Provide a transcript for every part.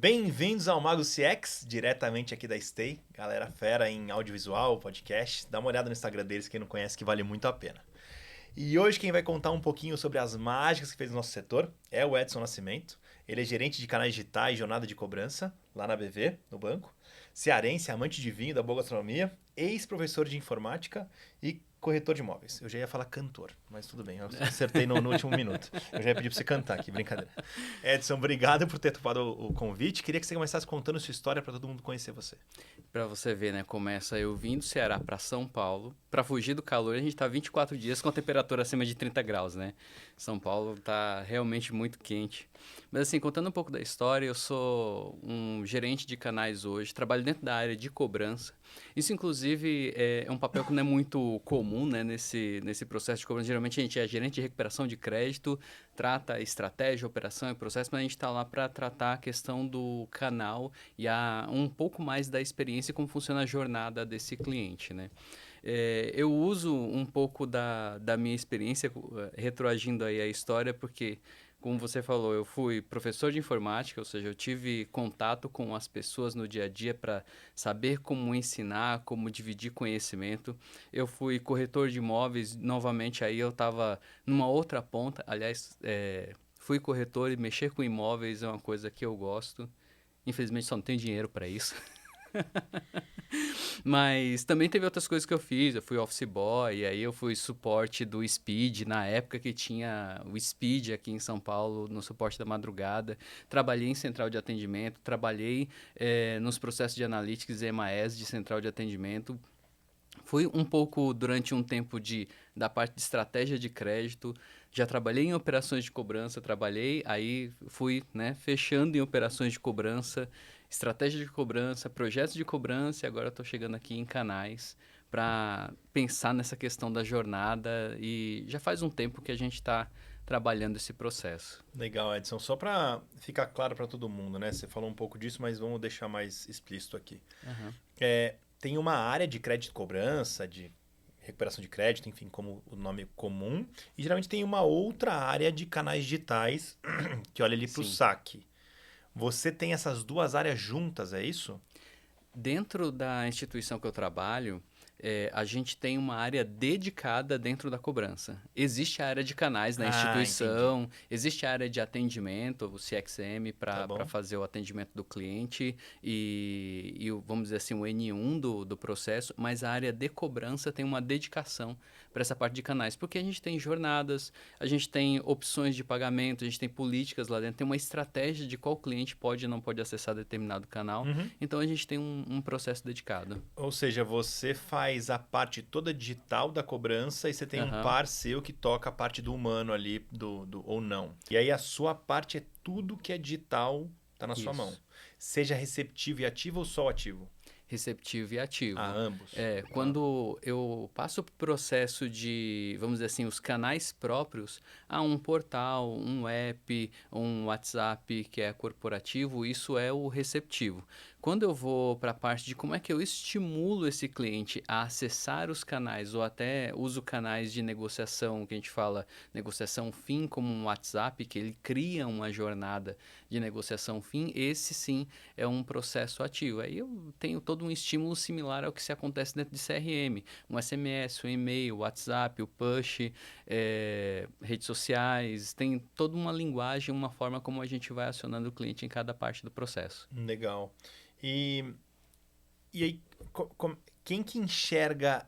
Bem-vindos ao Mago CX, diretamente aqui da Stay. Galera fera em audiovisual, podcast. Dá uma olhada no Instagram deles, quem não conhece, que vale muito a pena. E hoje quem vai contar um pouquinho sobre as mágicas que fez no nosso setor é o Edson Nascimento. Ele é gerente de canais digitais e jornada de cobrança, lá na BV, no banco. Cearense, amante de vinho, da boa gastronomia, ex-professor de informática e corretor de imóveis. Eu já ia falar cantor, mas tudo bem, eu acertei no último minuto. Eu já ia pedir pra você cantar aqui, brincadeira. Edson, obrigado por ter topado o convite. Queria que você começasse contando sua história para todo mundo conhecer você. Pra você ver, né? Começa eu vim do Ceará pra São Paulo. Pra fugir do calor, a gente tá 24 dias com a temperatura acima de 30 graus, né? São Paulo tá realmente muito quente. Mas assim, contando um pouco da história, eu sou um gerente de canais hoje, trabalho dentro da área de cobrança. Isso, inclusive, é um papel que não é muito comum, né? Nesse processo de cobrança. Geralmente a gente é gerente de recuperação de crédito, trata estratégia, operação e processo, mas a gente está lá para tratar a questão do canal e um pouco mais da experiência e como funciona a jornada desse cliente, né? Eu uso um pouco da minha experiência, retroagindo aí a história, porque, como você falou, eu fui professor de informática, ou seja, eu tive contato com as pessoas no dia a dia para saber como ensinar, como dividir conhecimento. Eu fui corretor de imóveis, novamente aí eu estava numa outra ponta, aliás, fui corretor e mexer com imóveis é uma coisa que eu gosto. Infelizmente só não tenho dinheiro para isso. Mas também teve outras coisas que eu fiz. Eu fui office boy, e aí eu fui suporte do Speed, na época que tinha o Speed aqui em São Paulo, no suporte da madrugada. Trabalhei em central de atendimento, trabalhei nos processos de analytics e EMAS de central de atendimento. Fui um pouco durante um tempo da parte de estratégia de crédito, já trabalhei em operações de cobrança, aí fui, né, fechando em operações de cobrança, estratégia de cobrança, projetos de cobrança, e agora estou chegando aqui em canais para pensar nessa questão da jornada, e já faz um tempo que a gente está trabalhando esse processo. Legal, Edson. Só para ficar claro para todo mundo, né? Você falou um pouco disso, mas vamos deixar mais explícito aqui. Aham. Tem uma área de crédito e cobrança, de recuperação de crédito, enfim, como o nome comum, e geralmente tem uma outra área de canais digitais que olha ali para o Sim. saque. Você tem essas duas áreas juntas, é isso? Dentro da instituição que eu trabalho, a gente tem uma área dedicada dentro da cobrança. Existe a área de canais na Ah, entendi. instituição, existe a área de atendimento, o CXM, Tá para bom. fazer o atendimento do cliente vamos dizer assim, o N1 do processo, mas a área de cobrança tem uma dedicação para essa parte de canais, porque a gente tem jornadas, a gente tem opções de pagamento, a gente tem políticas lá dentro, tem uma estratégia de qual cliente pode e não pode acessar determinado canal. Uhum. Então a gente tem um processo dedicado. Ou seja, você faz a parte toda digital da cobrança e você tem um Aham, par seu que toca a parte do humano ali, ou não. E aí a sua parte é tudo que é digital, tá na sua mão. isso. Seja receptivo e ativo ou só ativo? Receptivo e Ah, ativo. ambos. Tá. Quando eu passo para o processo de, vamos dizer assim, os canais próprios, um portal, um app, um WhatsApp que é corporativo, isso é o receptivo. Quando eu vou para a parte de como é que eu estimulo esse cliente a acessar os canais ou até uso canais de negociação, que a gente fala negociação fim, como um WhatsApp, que ele cria uma jornada de negociação fim, esse sim é um processo ativo. Aí eu tenho todo um estímulo similar ao que se acontece dentro de CRM, um SMS, um e-mail, WhatsApp, o push, redes sociais, tem toda uma linguagem, uma forma como a gente vai acionando o cliente em cada parte do processo. Legal. E, e aí, quem que enxerga.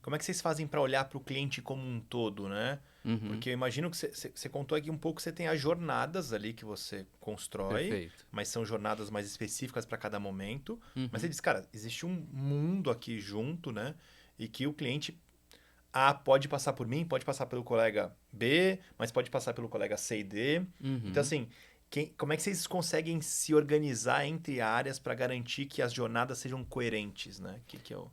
Como é que vocês fazem para olhar para o cliente como um todo, né? Uhum, Porque eu imagino que você contou aqui um pouco, você tem as jornadas ali que você constrói, perfeito. mas são jornadas mais específicas para cada momento. Mas você Uhum, diz, cara, existe um mundo aqui junto, né? E que o cliente A pode passar por mim, pode passar pelo colega B, mas pode passar pelo colega C e D. Então, uhum. assim, como é que vocês conseguem se organizar entre áreas para garantir que as jornadas sejam coerentes, né? Que é o...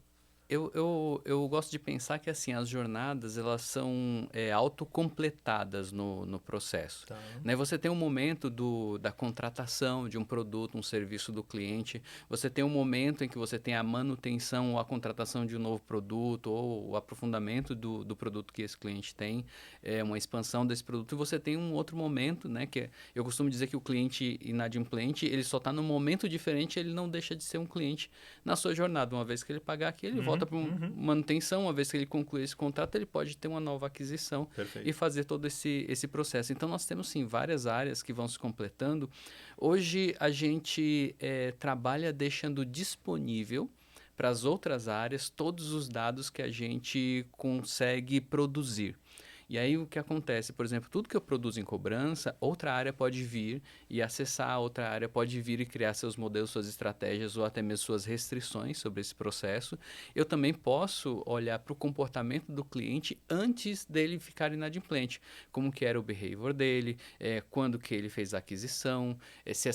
Eu gosto de pensar que assim, as jornadas elas são autocompletadas no processo. Tá. Né? Você tem um momento da contratação de um produto, um serviço do cliente, você tem um momento em que você tem a manutenção ou a contratação de um novo produto ou o aprofundamento do produto que esse cliente tem, uma expansão desse produto, e você tem um outro momento, né, eu costumo dizer que o cliente inadimplente, ele só está num momento diferente, ele não deixa de ser um cliente na sua jornada. Uma vez que ele pagar aqui, ele volta para manutenção. Uma vez que ele concluir esse contrato, ele pode ter uma nova aquisição. Perfeito. E fazer todo esse processo. Então, nós temos, sim, várias áreas que vão se completando. Hoje, a gente trabalha deixando disponível para as outras áreas todos os dados que a gente consegue produzir. E aí o que acontece? Por exemplo, tudo que eu produzo em cobrança, outra área pode vir e acessar, outra área pode vir e criar seus modelos, suas estratégias ou até mesmo suas restrições sobre esse processo. Eu também posso olhar para o comportamento do cliente antes dele ficar inadimplente, como que era o behavior dele, quando que ele fez a aquisição, se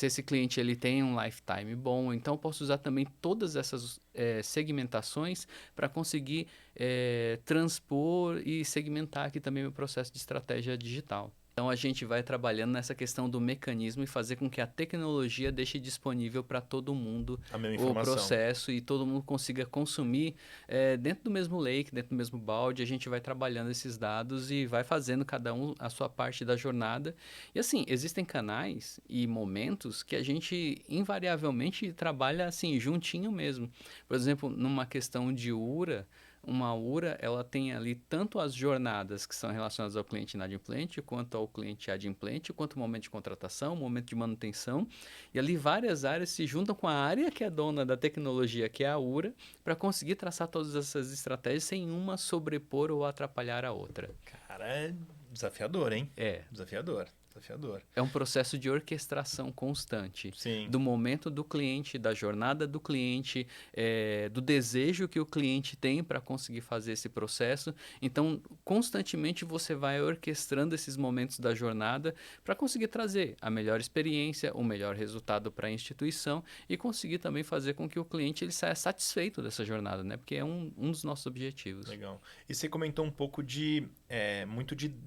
esse cliente ele tem um lifetime bom. Então eu posso usar também todas essas segmentações para conseguir transpor e segmentar aqui também o processo de estratégia digital. Então, a gente vai trabalhando nessa questão do mecanismo e fazer com que a tecnologia deixe disponível para todo mundo A mesma o informação. processo e todo mundo consiga consumir dentro do mesmo lake, dentro do mesmo balde. A gente vai trabalhando esses dados e vai fazendo cada um a sua parte da jornada. E assim, existem canais e momentos que a gente invariavelmente trabalha assim, juntinho mesmo. Por exemplo, numa questão de URA, uma URA, ela tem ali tanto as jornadas que são relacionadas ao cliente inadimplente, quanto ao cliente adimplente, quanto o momento de contratação, o momento de manutenção. E ali várias áreas se juntam com a área que é dona da tecnologia, que é a URA, para conseguir traçar todas essas estratégias sem uma sobrepor ou atrapalhar a outra. Cara, é desafiador, hein? É. Desafiador. Desafiador. É um processo de orquestração constante. Sim. Do momento do cliente, da jornada do cliente, do desejo que o cliente tem para conseguir fazer esse processo. Então, constantemente você vai orquestrando esses momentos da jornada para conseguir trazer a melhor experiência, o melhor resultado para a instituição e conseguir também fazer com que o cliente ele saia satisfeito dessa jornada, né? Porque é um dos nossos objetivos. Legal. E você comentou um pouco de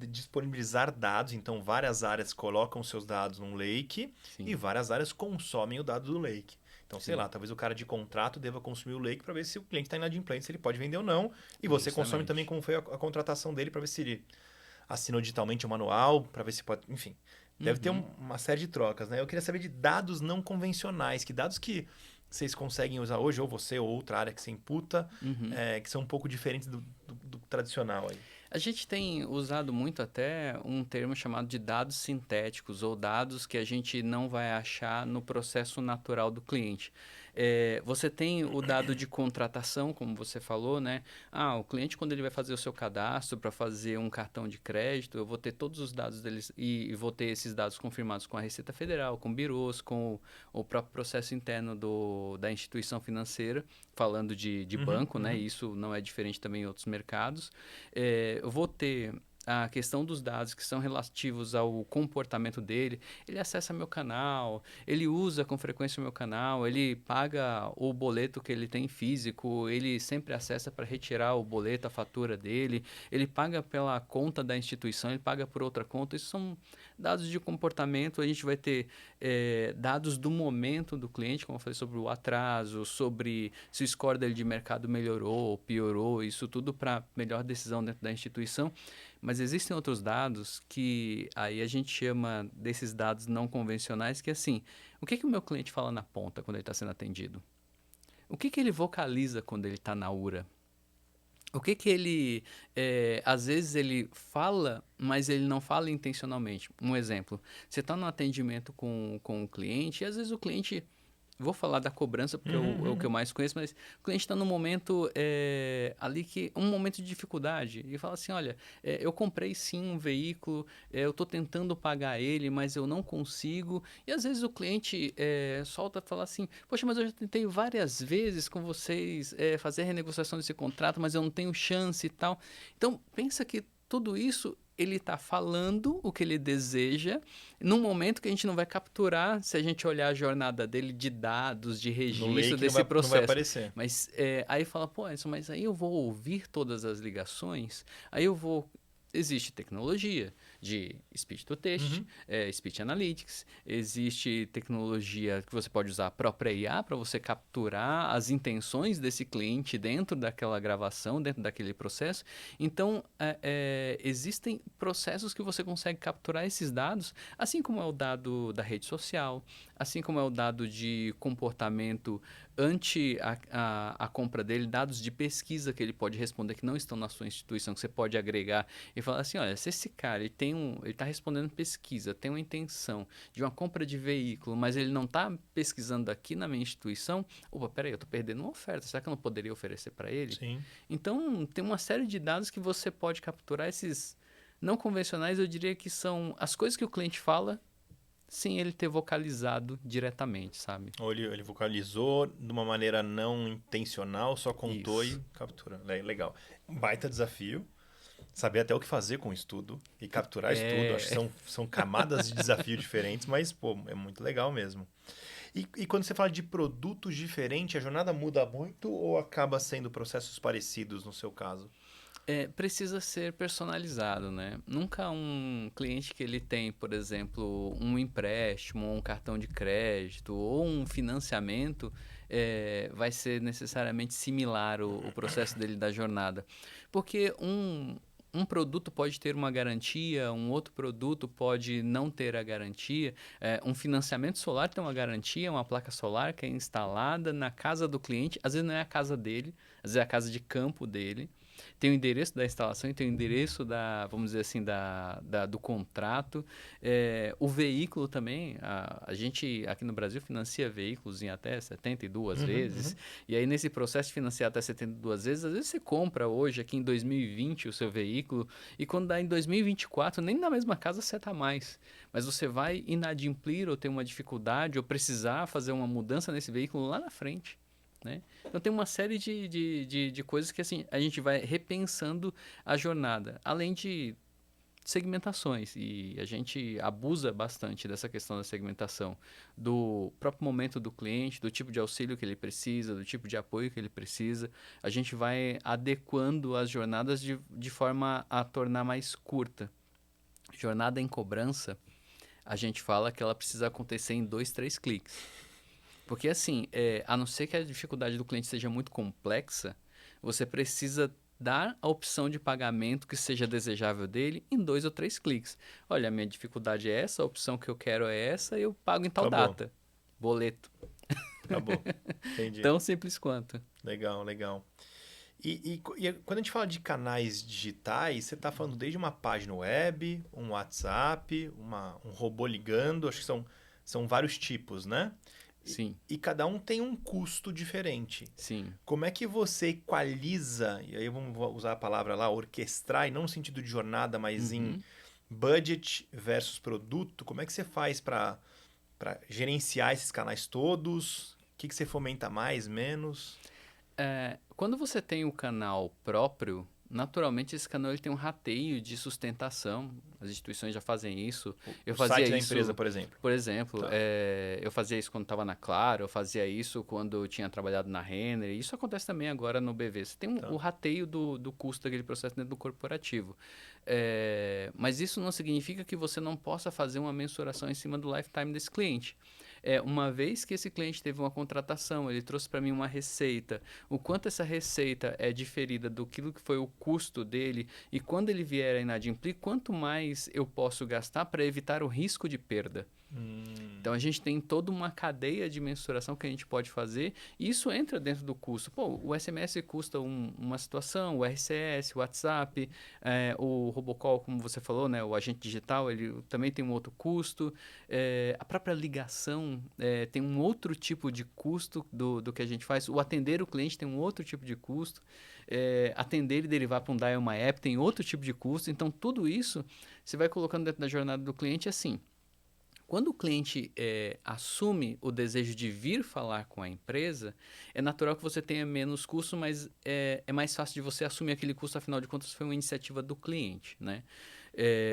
disponibilizar dados, então várias áreas colocam seus dados num lake. Sim. E várias áreas consomem o dado do lake. Então, sei lá, talvez o cara de contrato deva consumir o lake para ver se o cliente está inadimplente, se ele pode vender ou não. E você consome também como foi a contratação dele para ver se ele assinou digitalmente o manual, para ver se pode... Enfim, deve ter uma série de trocas, né? Eu queria saber de dados não convencionais, que dados que vocês conseguem usar hoje, ou você ou outra área que você imputa, que são um pouco diferentes do tradicional aí. A gente tem usado muito até um termo chamado de dados sintéticos ou dados que a gente não vai achar no processo natural do cliente. Você tem o dado de contratação, como você falou, né? O cliente, quando ele vai fazer o seu cadastro para fazer um cartão de crédito, eu vou ter todos os dados deles e vou ter esses dados confirmados com a Receita Federal, com birôs, com o próprio processo interno da instituição financeira, falando de banco, né? Isso não é diferente também em outros mercados. Eu vou ter a questão dos dados que são relativos ao comportamento dele. Ele acessa meu canal, ele usa com frequência o meu canal, ele paga o boleto que ele tem físico, ele sempre acessa para retirar o boleto, a fatura dele, ele paga pela conta da instituição, ele paga por outra conta. Isso são dados de comportamento. A gente vai ter dados do momento do cliente, como eu falei, sobre o atraso, sobre se o score dele de mercado melhorou ou piorou, isso tudo para melhor decisão dentro da instituição. Mas existem outros dados que aí a gente chama desses dados não convencionais, que é assim, o que o meu cliente fala na ponta quando ele está sendo atendido? O que ele vocaliza quando ele está na URA? O que ele, às vezes ele fala, mas ele não fala intencionalmente. Um exemplo, você está no atendimento com o cliente e às vezes o cliente... Vou falar da cobrança, porque é o que eu mais conheço, mas o cliente está num momento ali um momento de dificuldade. E fala assim, olha, eu comprei sim um veículo, eu estou tentando pagar ele, mas eu não consigo. E às vezes o cliente solta e fala assim, poxa, mas eu já tentei várias vezes com vocês fazer a renegociação desse contrato, mas eu não tenho chance e tal. Então, pensa que tudo isso ele está falando o que ele deseja num momento que a gente não vai capturar se a gente olhar a jornada dele de dados, de No registro lake desse não vai processo. aparecer. Mas aí fala, pô, Edson, mas aí eu vou ouvir todas as ligações, aí eu vou... Existe tecnologia de speech to text, speech analytics, existe tecnologia que você pode usar a própria IA para você capturar as intenções desse cliente dentro daquela gravação, dentro daquele processo. Então, existem processos que você consegue capturar esses dados, assim como é o dado da rede social, assim como é o dado de comportamento ante a compra dele, dados de pesquisa que ele pode responder que não estão na sua instituição, que você pode agregar e falar assim, olha, se esse cara ele está respondendo pesquisa, tem uma intenção de uma compra de veículo, mas ele não está pesquisando aqui na minha instituição, opa, peraí, eu estou perdendo uma oferta, será que eu não poderia oferecer para ele? Sim. Então, tem uma série de dados que você pode capturar, esses não convencionais, eu diria que são as coisas que o cliente fala sem ele ter vocalizado diretamente, sabe? Ou ele vocalizou de uma maneira não intencional, só contou Isso. e captura. Legal. Um baita desafio. Saber até o que fazer com isso tudo e capturar isso tudo. Acho que são camadas de desafio diferentes, mas, pô, é muito legal mesmo. E quando você fala de produtos diferentes, a jornada muda muito ou acaba sendo processos parecidos no seu caso? Precisa ser personalizado, né? Nunca um cliente que ele tem, por exemplo, um empréstimo, um cartão de crédito ou um financiamento vai ser necessariamente similar o processo dele da jornada. Porque um produto pode ter uma garantia, um outro produto pode não ter a garantia. Um financiamento solar tem uma garantia, uma placa solar que é instalada na casa do cliente, às vezes não é a casa dele, às vezes é a casa de campo dele. Tem o endereço da instalação e tem o endereço vamos dizer assim, do contrato. O veículo também, a gente aqui no Brasil financia veículos em até 72 vezes. E aí nesse processo de financiar até 72 vezes, às vezes você compra hoje, aqui em 2020, o seu veículo e quando dá em 2024, nem na mesma casa você está mais. Mas você vai inadimplir ou ter uma dificuldade ou precisar fazer uma mudança nesse veículo lá na frente. Né? Então tem uma série de coisas que assim, a gente vai repensando a jornada, além de segmentações, e a gente abusa bastante dessa questão da segmentação, do próprio momento do cliente, do tipo de auxílio que ele precisa, do tipo de apoio que ele precisa. A gente vai adequando as jornadas de forma a tornar mais curta. Jornada em cobrança, a gente fala que ela precisa acontecer em 2, 3 cliques. Porque assim, a não ser que a dificuldade do cliente seja muito complexa, você precisa dar a opção de pagamento que seja desejável dele em 2 ou 3 cliques. Olha, a minha dificuldade é essa, a opção que eu quero é essa, eu pago em tal data. Boleto. Acabou. Entendi. Tão simples quanto. Legal, legal. E quando a gente fala de canais digitais, você está falando desde uma página web, um WhatsApp, um robô ligando, acho que são vários tipos, né? Sim. E cada um tem um custo diferente. Sim. Como é que você equaliza, e aí vamos usar a palavra lá, orquestrar, e não no sentido de jornada, mas em budget versus produto, como é que você faz para gerenciar esses canais todos? O que você fomenta mais, menos? Quando você tem o canal próprio, naturalmente esse canal ele tem um rateio de sustentação. As instituições já fazem isso. O site da empresa, por exemplo. Por exemplo, Tá. eu fazia isso quando estava na Claro, eu fazia isso quando eu tinha trabalhado na Renner. Isso acontece também agora no BV. Você tem o rateio do custo daquele processo dentro do corporativo. Mas isso não significa que você não possa fazer uma mensuração em cima do lifetime desse cliente. Uma vez que esse cliente teve uma contratação, ele trouxe para mim uma receita, o quanto essa receita é diferida do que foi o custo dele e quando ele vier a inadimplir, quanto mais eu posso gastar para evitar o risco de perda. Então a gente tem toda uma cadeia de mensuração que a gente pode fazer e isso entra dentro do custo. Pô, o SMS custa uma situação, o RCS, o WhatsApp, o Robocall, como você falou, né, o agente digital, ele também tem um outro custo. A própria ligação tem um outro tipo de custo do que a gente faz. O atender o cliente tem um outro tipo de custo. Atender e derivar para um Dial My App tem outro tipo de custo. Então tudo isso você vai colocando dentro da jornada do cliente assim. Quando o cliente assume o desejo de vir falar com a empresa, é natural que você tenha menos custo, mas é mais fácil de você assumir aquele custo, afinal de contas, foi uma iniciativa do cliente, né?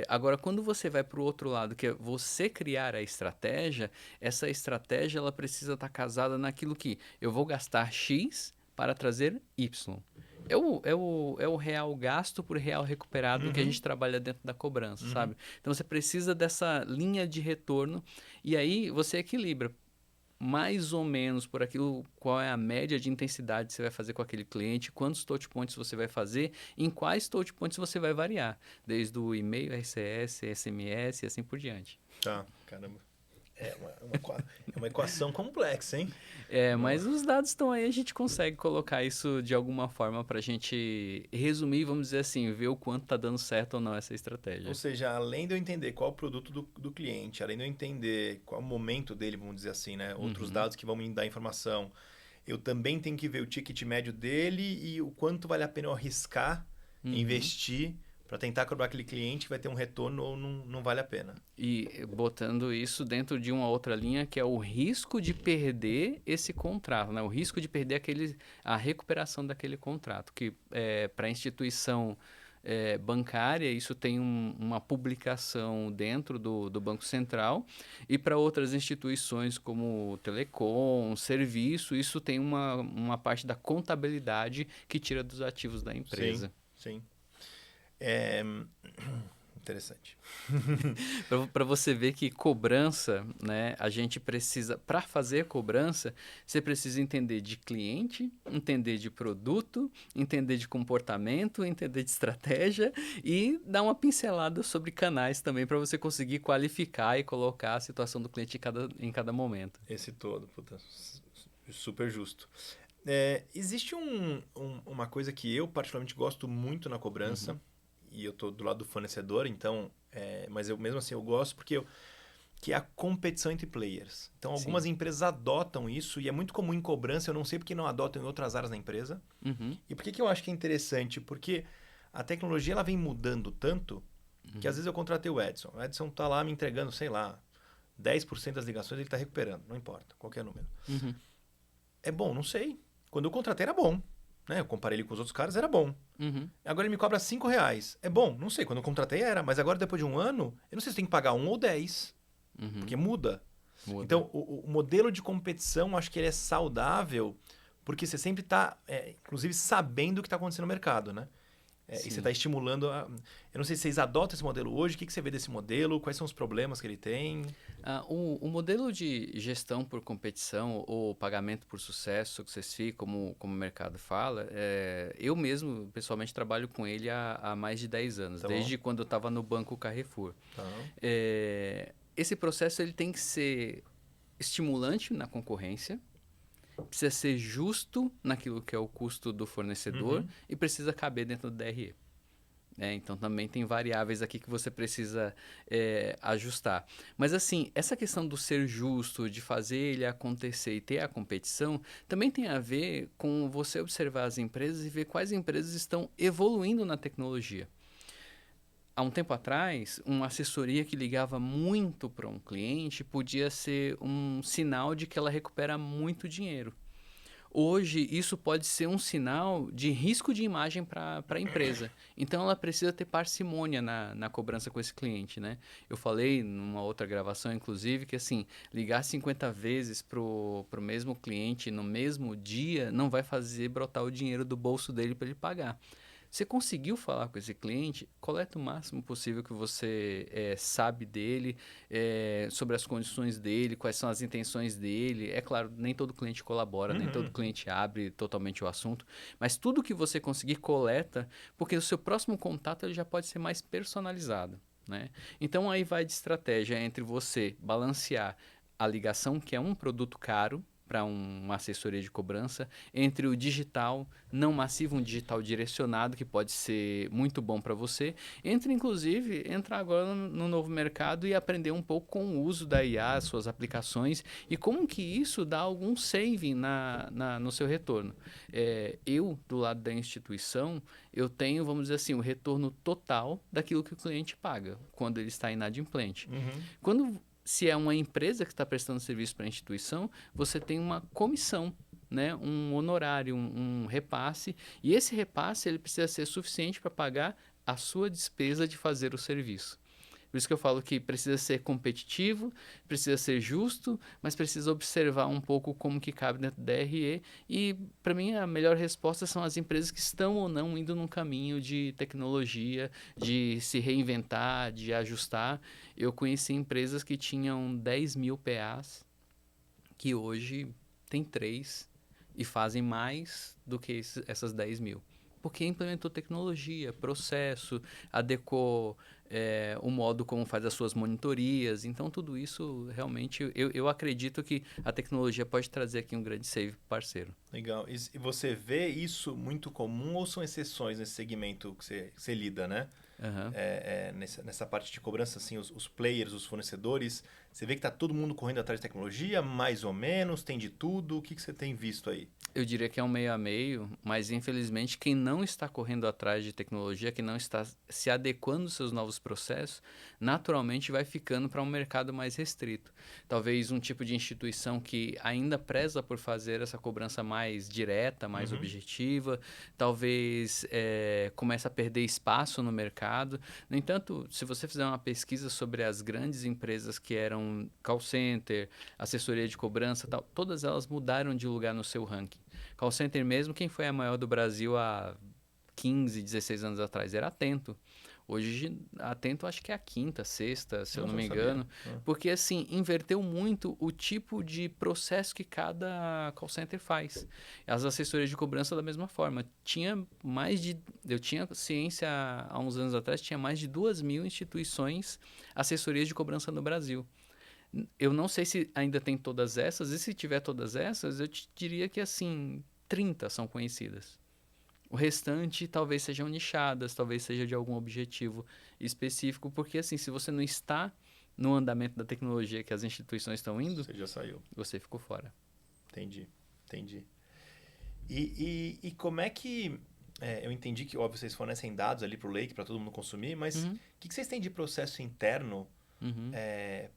Agora, quando você vai para o outro lado, que é você criar a estratégia, essa estratégia ela precisa estar casada naquilo que eu vou gastar X para trazer Y. É o real gasto por real recuperado que a gente Uhum, trabalha dentro da cobrança, uhum. sabe? Então você precisa dessa linha de retorno e aí você equilibra mais ou menos por aquilo, qual é a média de intensidade que você vai fazer com aquele cliente, quantos touch points você vai fazer, em quais touch points você vai variar, desde o e-mail, RCS, SMS e assim por diante. Tá, caramba. É uma equação complexa, hein? Não. Mas os dados estão aí, a gente consegue colocar isso de alguma forma para a gente resumir, vamos dizer assim, ver o quanto está dando certo ou não essa Ou estratégia. seja, além de eu entender qual é o produto do cliente, além de eu entender qual é o momento dele, vamos dizer assim, né? Outros Uhum, dados que vão me dar informação, eu também tenho que ver o ticket médio dele e o quanto vale a pena eu arriscar, uhum. investir para tentar cobrar aquele cliente que vai ter um retorno ou não vale a pena. E botando isso dentro de uma outra linha que é o risco de perder esse contrato, né? O risco de perder a recuperação daquele contrato, que para a instituição bancária isso tem uma publicação dentro do Banco Central e para outras instituições como telecom, serviço, isso tem uma parte da contabilidade que tira dos ativos da Sim, empresa. sim. É interessante. Para você ver que cobrança, né, a gente precisa, para fazer cobrança, você precisa entender de cliente, entender de produto, entender de comportamento, entender de estratégia e dar uma pincelada sobre canais também para você conseguir qualificar e colocar a situação do cliente em cada momento. Esse todo, puta, super justo. Existe uma coisa que eu particularmente gosto muito na Uhum, cobrança, e eu tô do lado do fornecedor, então, mas eu mesmo assim eu gosto que é a competição entre players. Então, sim. algumas empresas adotam isso e é muito comum em cobrança, eu não sei porque não adotam em outras áreas da empresa. Uhum, E por que eu acho que é interessante? Porque a tecnologia ela vem mudando tanto que às uhum, vezes eu contratei o Edson. O Edson tá lá me entregando, sei lá, 10% das ligações ele está recuperando, não importa, qualquer número. uhum, É bom, não sei. Quando eu contratei era bom. Né? Eu comparei ele com os outros caras, era bom. uhum, Agora ele me cobra R$ 5. É bom, não sei. Quando eu contratei era, mas agora depois de um ano, eu não sei se tem que pagar 1 ou 10, uhum. porque muda. Muda. Então, o modelo de competição, acho que ele é saudável, porque você sempre está, inclusive, sabendo o que está acontecendo no mercado, né? E você está Sim. estimulando. Eu não sei se vocês adotam esse modelo hoje, o que você vê desse modelo, quais são os problemas que ele tem. O modelo de gestão por competição ou pagamento por sucesso, que vocês ficam, como o mercado fala, eu mesmo, pessoalmente, trabalho com ele há mais de 10 anos, Tá bom? desde quando eu estava no Banco Carrefour. Tá. Esse processo ele tem que ser estimulante na concorrência, precisa ser justo naquilo que é o custo do fornecedor Uhum. e precisa caber dentro do DRE. Então também tem variáveis aqui que você precisa ajustar. Mas assim, essa questão do ser justo, de fazer ele acontecer e ter a competição, também tem a ver com você observar as empresas e ver quais empresas estão evoluindo na tecnologia. Há um tempo atrás, uma assessoria que ligava muito para um cliente podia ser um sinal de que ela recupera muito dinheiro. Hoje, isso pode ser um sinal de risco de imagem para a empresa. Então, ela precisa ter parcimônia na cobrança com esse cliente, né? Eu falei numa outra gravação, inclusive, que assim, ligar 50 vezes para o mesmo cliente no mesmo dia não vai fazer brotar o dinheiro do bolso dele para ele pagar. Você conseguiu falar com esse cliente, coleta o máximo possível que você sabe dele, sobre as condições dele, quais são as intenções dele. É claro, nem todo cliente colabora, nem todo Uhum. cliente abre totalmente o assunto, mas tudo que você conseguir coleta, porque o seu próximo contato ele já pode ser mais personalizado, né? Então aí vai de estratégia entre você balancear a ligação, que é um produto caro, para uma assessoria de cobrança, entre o digital não massivo, um digital direcionado, que pode ser muito bom para você, entre inclusive entrar agora no novo mercado e aprender um pouco com o uso da IA, suas aplicações, e como que isso dá algum saving no seu retorno. Eu, do lado da instituição, eu tenho, vamos dizer assim, o retorno total daquilo que o cliente paga quando ele está inadimplente. Uhum. Se é uma empresa que está prestando serviço para a instituição, você tem uma comissão, né? Um honorário, um repasse, e esse repasse ele precisa ser suficiente para pagar a sua despesa de fazer o serviço. Por isso que eu falo que precisa ser competitivo, precisa ser justo, mas precisa observar um pouco como que cabe dentro da DRE. E, para mim, a melhor resposta são as empresas que estão ou não indo num caminho de tecnologia, de se reinventar, de ajustar. Eu conheci empresas que tinham 10 mil PAs, que hoje tem 3 e fazem mais do que essas 10 mil. Porque implementou tecnologia, processo, adequou o modo como faz as suas monitorias. Então, tudo isso, realmente, eu acredito que a tecnologia pode trazer aqui um grande save para o parceiro. Legal. E você vê isso muito comum ou são exceções nesse segmento que você lida, né? Uhum. Nessa parte de cobrança, assim, os players, os fornecedores, você vê que está todo mundo correndo atrás de tecnologia, mais ou menos, tem de tudo. O que você tem visto aí? Eu diria que é um meio a meio, mas infelizmente quem não está correndo atrás de tecnologia, quem não está se adequando aos seus novos processos, naturalmente vai ficando para um mercado mais restrito. Talvez um tipo de instituição que ainda preza por fazer essa cobrança mais direta, mais objetiva, talvez comece a perder espaço no mercado. No entanto, se você fizer uma pesquisa sobre as grandes empresas que eram call center, assessoria de cobrança, tal, todas elas mudaram de lugar no seu ranking. Call center mesmo, quem foi a maior do Brasil há 15, 16 anos atrás? Era Atento. Hoje, Atento acho que é a quinta, sexta, se eu não me engano. Porque, assim, inverteu muito o tipo de processo que cada call center faz. As assessorias de cobrança da mesma forma. Eu tinha ciência há uns anos atrás, tinha mais de 2 mil instituições assessorias de cobrança no Brasil. Eu não sei se ainda tem todas essas, e se tiver todas essas, eu te diria que, assim, 30 são conhecidas. O restante talvez sejam nichadas, talvez seja de algum objetivo específico, porque, assim, se você não está no andamento da tecnologia que as instituições estão indo, Você já saiu. você ficou fora. Entendi. E como é que... eu entendi que, óbvio, vocês fornecem dados ali para o Lake, para todo mundo consumir, mas o que vocês têm de processo interno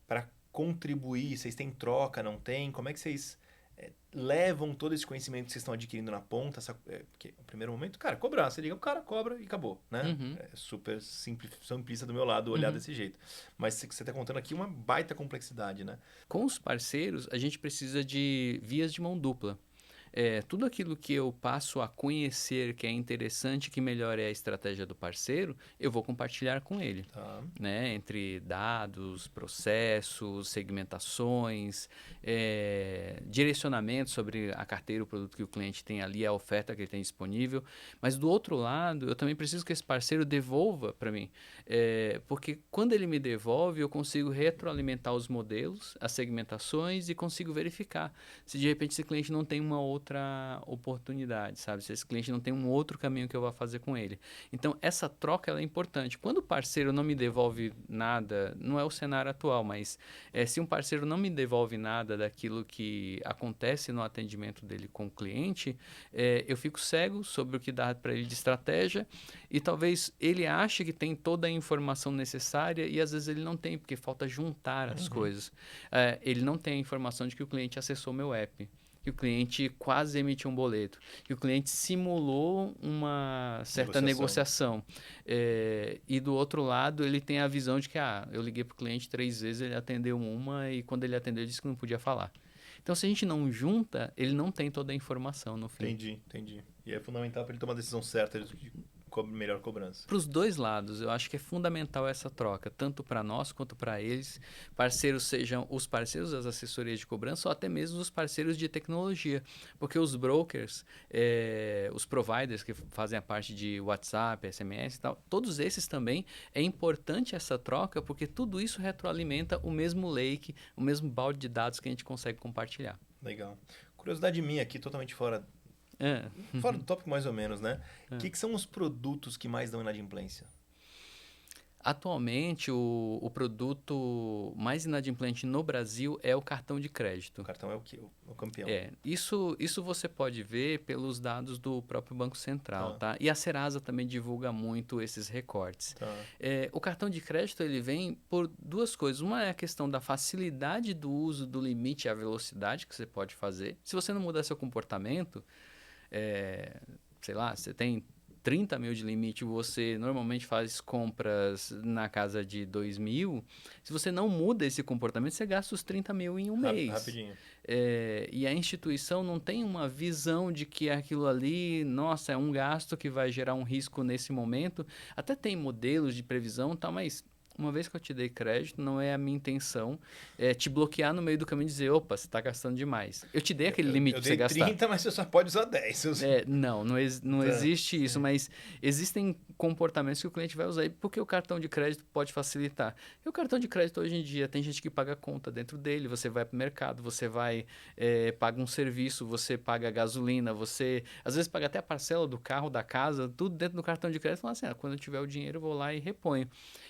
para contribuir? Vocês têm troca, não tem? Como é que vocês levam todo esse conhecimento que vocês estão adquirindo na ponta? Porque no primeiro momento, cara, cobrar. Você liga pro cara, cobra e acabou, né? É super simplista do meu lado olhar desse jeito. Mas você está contando aqui uma baita complexidade, né? Com os parceiros, a gente precisa de vias de mão dupla. Tudo aquilo que eu passo a conhecer que é interessante, que melhore a estratégia do parceiro, eu vou compartilhar com ele. Tá. Né? Entre dados, processos, segmentações, direcionamento sobre a carteira, o produto que o cliente tem ali, a oferta que ele tem disponível. Mas do outro lado, eu também preciso que esse parceiro devolva para mim. Porque quando ele me devolve, eu consigo retroalimentar os modelos, as segmentações e consigo verificar se de repente esse cliente não tem uma outra oportunidade, sabe? Se esse cliente não tem um outro caminho que eu vá fazer com ele. Então, essa troca ela é importante. Quando o parceiro não me devolve nada, não é o cenário atual, mas se um parceiro não me devolve nada daquilo que acontece no atendimento dele com o cliente, eu fico cego sobre o que dá para ele de estratégia e talvez ele ache que tem toda a informação necessária e às vezes ele não tem, porque falta juntar as coisas. Ele não tem a informação de que o cliente acessou meu app, que o cliente quase emitiu um boleto, que o cliente simulou uma certa negociação. E do outro lado, ele tem a visão de que eu liguei para o cliente 3 vezes, ele atendeu uma e quando ele atendeu, ele disse que não podia falar. Então, se a gente não junta, ele não tem toda a informação no fim. Entendi. E é fundamental para ele tomar a decisão certa de melhor cobrança. Para os dois lados, eu acho que é fundamental essa troca, tanto para nós quanto para eles. Parceiros sejam os parceiros das assessorias de cobrança ou até mesmo os parceiros de tecnologia. Porque os brokers, os providers que fazem a parte de WhatsApp, SMS e tal, todos esses também é importante essa troca porque tudo isso retroalimenta o mesmo lake, o mesmo balde de dados que a gente consegue compartilhar. Legal. Curiosidade minha aqui, totalmente fora do tópico mais ou menos, né? O que são os produtos que mais dão inadimplência? Atualmente, o produto mais inadimplente no Brasil é o cartão de crédito. O cartão é o quê? O campeão. Isso você pode ver pelos dados do próprio Banco Central, tá? E a Serasa também divulga muito esses recortes. O cartão de crédito, ele vem por duas coisas. Uma é a questão da facilidade do uso do limite e a velocidade que você pode fazer. Se você não mudar seu comportamento, sei lá, você tem 30 mil de limite, você normalmente faz compras na casa de 2 mil, se você não muda esse comportamento, você gasta os 30 mil em um mês. Rapidinho. E a instituição não tem uma visão de que aquilo ali, nossa, é um gasto que vai gerar um risco nesse momento. Até tem modelos de previsão e tal, mas uma vez que eu te dei crédito, não é a minha intenção te bloquear no meio do caminho e dizer, opa, você está gastando demais. Eu te dei aquele limite para você gastar. Eu dei 30, mas você só pode usar 10. Não existe isso, mas existem comportamentos que o cliente vai usar aí porque o cartão de crédito pode facilitar. E o cartão de crédito hoje em dia, tem gente que paga conta dentro dele, você vai para o mercado, você vai, paga um serviço, você paga gasolina, você às vezes paga até a parcela do carro, da casa, tudo dentro do cartão de crédito, fala assim, quando eu tiver o dinheiro eu vou lá e reponho.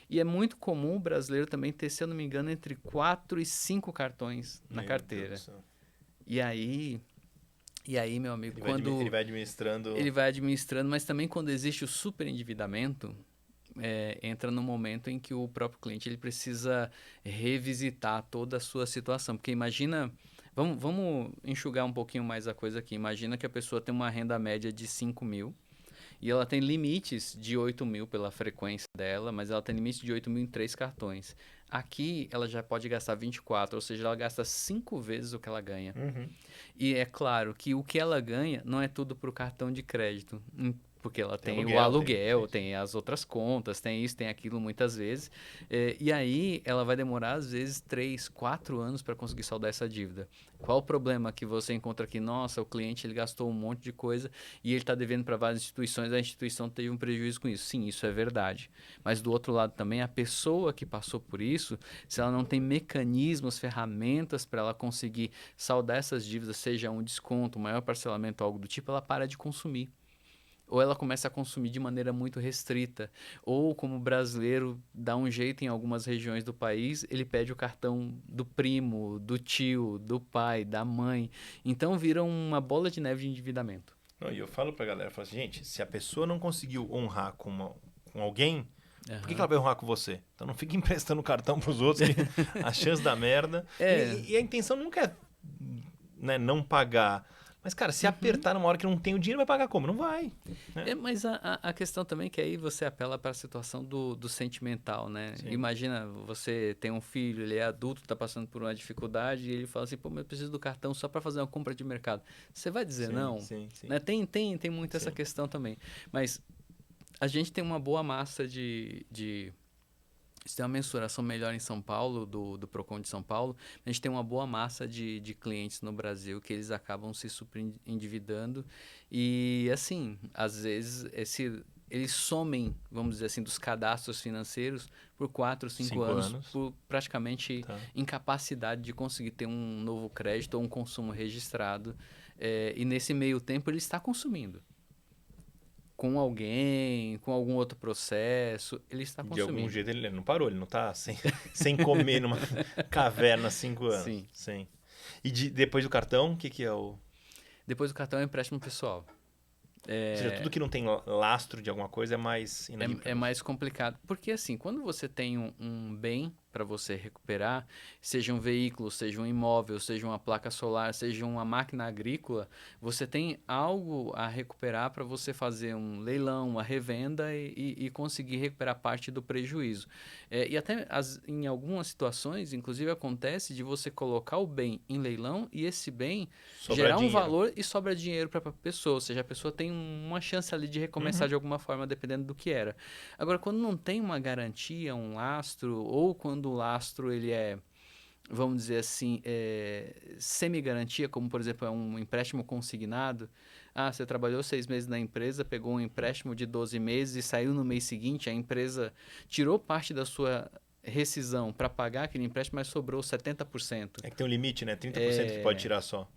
E é muito comum o brasileiro também ter, se eu não me engano, entre 4 e 5 cartões na carteira. E aí, meu amigo, ele vai administrando... Ele vai administrando, mas também quando existe o superendividamento, entra no momento em que o próprio cliente ele precisa revisitar toda a sua situação. Porque imagina... Vamos enxugar um pouquinho mais a coisa aqui. Imagina que a pessoa tem uma renda média de 5 mil, e ela tem limites de 8 mil pela frequência dela, mas ela tem limite de 8 mil em 3 cartões. Aqui, ela já pode gastar 24, ou seja, ela gasta 5 vezes o que ela ganha. Uhum. E é claro que o que ela ganha não é tudo para o cartão de crédito, porque ela tem o aluguel, aluguel, tem as outras contas, tem isso, tem aquilo muitas vezes. E aí ela vai demorar, às vezes, 3, 4 anos para conseguir saldar essa dívida. Qual o problema que você encontra aqui? Nossa, o cliente ele gastou um monte de coisa e ele está devendo para várias instituições, a instituição teve um prejuízo com isso. Sim, isso é verdade. Mas do outro lado também, a pessoa que passou por isso, se ela não tem mecanismos, ferramentas para ela conseguir saldar essas dívidas, seja um desconto, um maior parcelamento, algo do tipo, ela para de consumir. Ou ela começa a consumir de maneira muito restrita. Ou, como brasileiro, dá um jeito em algumas regiões do país, ele pede o cartão do primo, do tio, do pai, da mãe. Então, vira uma bola de neve de endividamento. E eu falo pra galera, falo assim, gente, se a pessoa não conseguiu honrar com alguém, por que ela vai honrar com você? Então, não fique emprestando cartão pros outros, que a chance da merda... E a intenção nunca é, né, não pagar... Mas, cara, se apertar numa hora que não tem o dinheiro, vai pagar como? Não vai. Né? Mas a questão também é que aí você apela para a situação do sentimental, né? Sim. Imagina, você tem um filho, ele é adulto, está passando por uma dificuldade e ele fala assim, pô, mas eu preciso do cartão só para fazer uma compra de mercado. Você vai dizer não? Sim. Né? Tem muito essa questão também. Mas a gente tem uma boa massa de Isso tem uma mensuração melhor em São Paulo, do Procon de São Paulo. A gente tem uma boa massa de clientes no Brasil que eles acabam se superendividando. E, assim, às vezes, eles somem, vamos dizer assim, dos cadastros financeiros por 4, 5 anos, por praticamente incapacidade de conseguir ter um novo crédito ou um consumo registrado. E, nesse meio tempo, ele está consumindo. Com alguém, com algum outro processo, ele está consumindo. De algum jeito ele não parou, ele não está sem comer numa caverna há 5 anos. Sim. E depois do cartão, o que é o... Depois do cartão é empréstimo pessoal. Ou seja, tudo que não tem lastro de alguma coisa é mais É mais complicado. Porque assim, quando você tem um bem para você recuperar, seja um veículo, seja um imóvel, seja uma placa solar, seja uma máquina agrícola, você tem algo a recuperar para você fazer um leilão, uma revenda e conseguir recuperar parte do prejuízo. E até em algumas situações, inclusive acontece de você colocar o bem em leilão e esse bem gerar um valor e sobra dinheiro para a pessoa. Ou seja, a pessoa tem uma chance ali de recomeçar de alguma forma, dependendo do que era. Agora, quando não tem uma garantia, um lastro, ou quando o lastro ele é, vamos dizer assim, semi-garantia, como por exemplo é um empréstimo consignado. Você trabalhou 6 meses na empresa, pegou um empréstimo de 12 meses e saiu no mês seguinte, a empresa tirou parte da sua rescisão para pagar aquele empréstimo, mas sobrou 70%. É que tem um limite, né? 30% que pode tirar só.